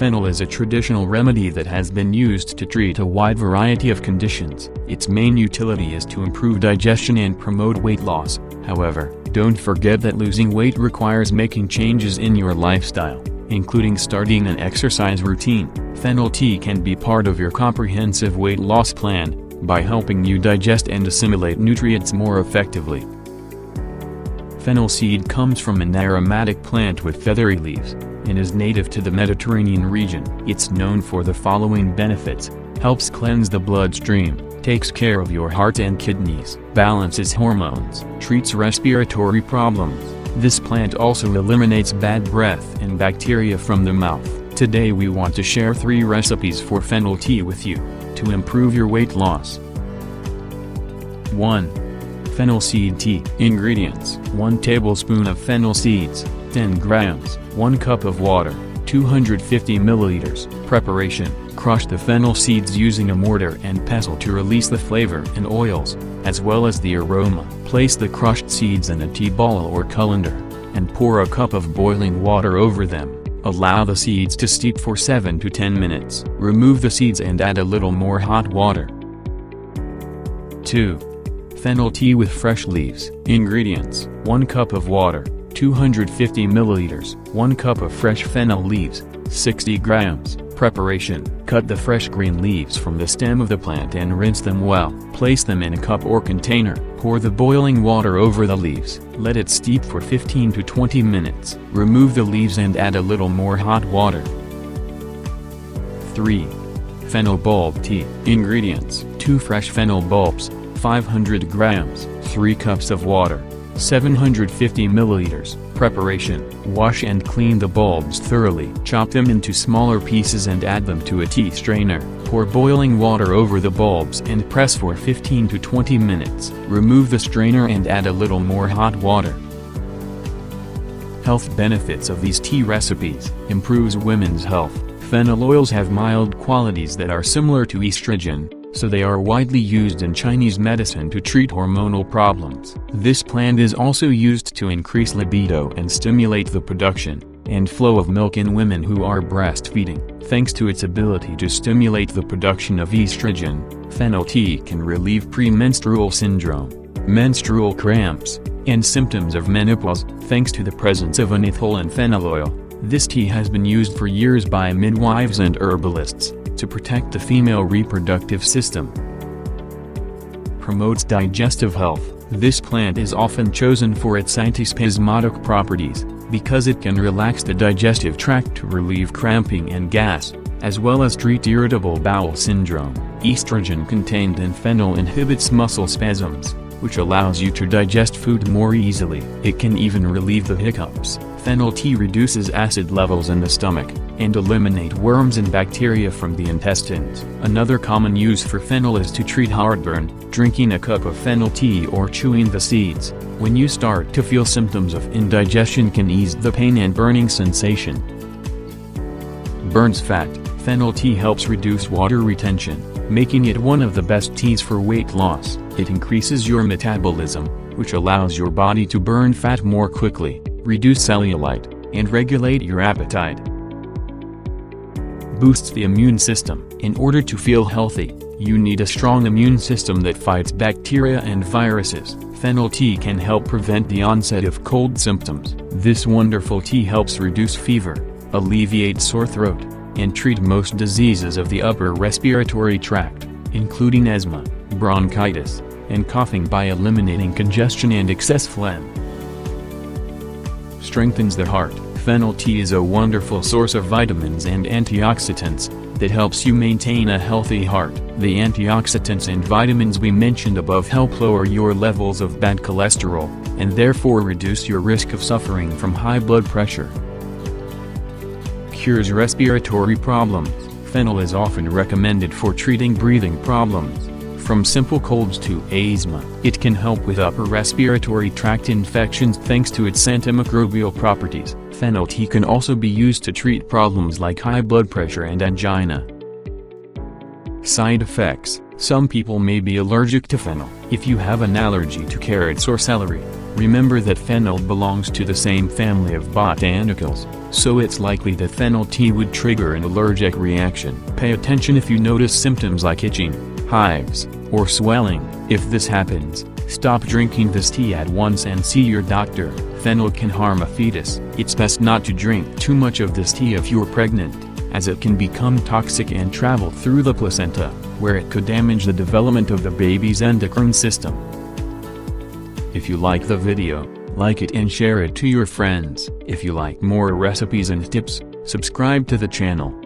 Fennel is a traditional remedy that has been used to treat a wide variety of conditions. Its main utility is to improve digestion and promote weight loss. However, don't forget that losing weight requires making changes in your lifestyle, including starting an exercise routine. Fennel tea can be part of your comprehensive weight loss plan by helping you digest and assimilate nutrients more effectively. Fennel seed comes from an aromatic plant with feathery leaves, and is native to the Mediterranean region. It's known for the following benefits: helps cleanse the bloodstream, takes care of your heart and kidneys, balances hormones, treats respiratory problems. This plant also eliminates bad breath and bacteria from the mouth. Today we want to share 3 recipes for fennel tea with you, to improve your weight loss. 1. Fennel seed tea. Ingredients: 1 tablespoon of fennel seeds, 10 grams, 1 cup of water, 250 milliliters. Preparation: crush the fennel seeds using a mortar and pestle to release the flavor and oils, as well as the aroma. Place the crushed seeds in a tea ball or colander, and pour a cup of boiling water over them. Allow the seeds to steep for 7 to 10 minutes. Remove the seeds and add a little more hot water. 2. Fennel tea with fresh leaves. Ingredients: 1 cup of water, 250 milliliters, 1 cup of fresh fennel leaves, 60 grams. Preparation: cut the fresh green leaves from the stem of the plant and rinse them well. Place them in a cup or container. Pour the boiling water over the leaves. Let it steep for 15 to 20 minutes. Remove the leaves and add a little more hot water. 3. Fennel bulb tea. Ingredients: 2 fresh fennel bulbs, 500 grams, 3 cups of water, 750 milliliters. Preparation: wash and clean the bulbs thoroughly. Chop them into smaller pieces and add them to a tea strainer. Pour boiling water over the bulbs and press for 15 to 20 minutes. Remove the strainer and add a little more hot water. Health benefits of these tea recipes: improves women's health. Fennel oils have mild qualities that are similar to estrogen, so they are widely used in Chinese medicine to treat hormonal problems. This plant is also used to increase libido and stimulate the production and flow of milk in women who are breastfeeding. Thanks to its ability to stimulate the production of estrogen, fennel tea can relieve premenstrual syndrome, menstrual cramps, and symptoms of menopause. Thanks to the presence of anethole in fennel oil, this tea has been used for years by midwives and herbalists to protect the female reproductive system. Promotes digestive health. This plant is often chosen for its antispasmodic properties, because it can relax the digestive tract to relieve cramping and gas, as well as treat irritable bowel syndrome. Estrogen contained in fennel inhibits muscle spasms, which allows you to digest food more easily. It can even relieve the hiccups. Fennel tea reduces acid levels in the stomach, and eliminate worms and bacteria from the intestines. Another common use for fennel is to treat heartburn. Drinking a cup of fennel tea or chewing the seeds, when you start to feel symptoms of indigestion, can ease the pain and burning sensation. Burns fat. Fennel tea helps reduce water retention, making it one of the best teas for weight loss. It increases your metabolism, which allows your body to burn fat more quickly, reduce cellulite, and regulate your appetite. Boosts the immune system. In order to feel healthy, you need a strong immune system that fights bacteria and viruses. Fennel tea can help prevent the onset of cold symptoms. This wonderful tea helps reduce fever, alleviate sore throat, and treat most diseases of the upper respiratory tract, including asthma, bronchitis, and coughing by eliminating congestion and excess phlegm. Strengthens the heart. Fennel tea is a wonderful source of vitamins and antioxidants that helps you maintain a healthy heart. The antioxidants and vitamins we mentioned above help lower your levels of bad cholesterol, and therefore reduce your risk of suffering from high blood pressure. Cures respiratory problems. Fennel is often recommended for treating breathing problems, from simple colds to asthma. It can help with upper respiratory tract infections thanks to its antimicrobial properties. Fennel tea can also be used to treat problems like high blood pressure and angina. Side effects. Some people may be allergic to fennel. If you have an allergy to carrots or celery, remember that fennel belongs to the same family of botanicals, so it's likely that fennel tea would trigger an allergic reaction. Pay attention if you notice symptoms like itching, hives, or swelling. If this happens, stop drinking this tea at once and see your doctor. Fennel can harm a fetus. It's best not to drink too much of this tea if you're pregnant, as it can become toxic and travel through the placenta, where it could damage the development of the baby's endocrine system. If you like the video, like it and share it to your friends. If you like more recipes and tips, subscribe to the channel.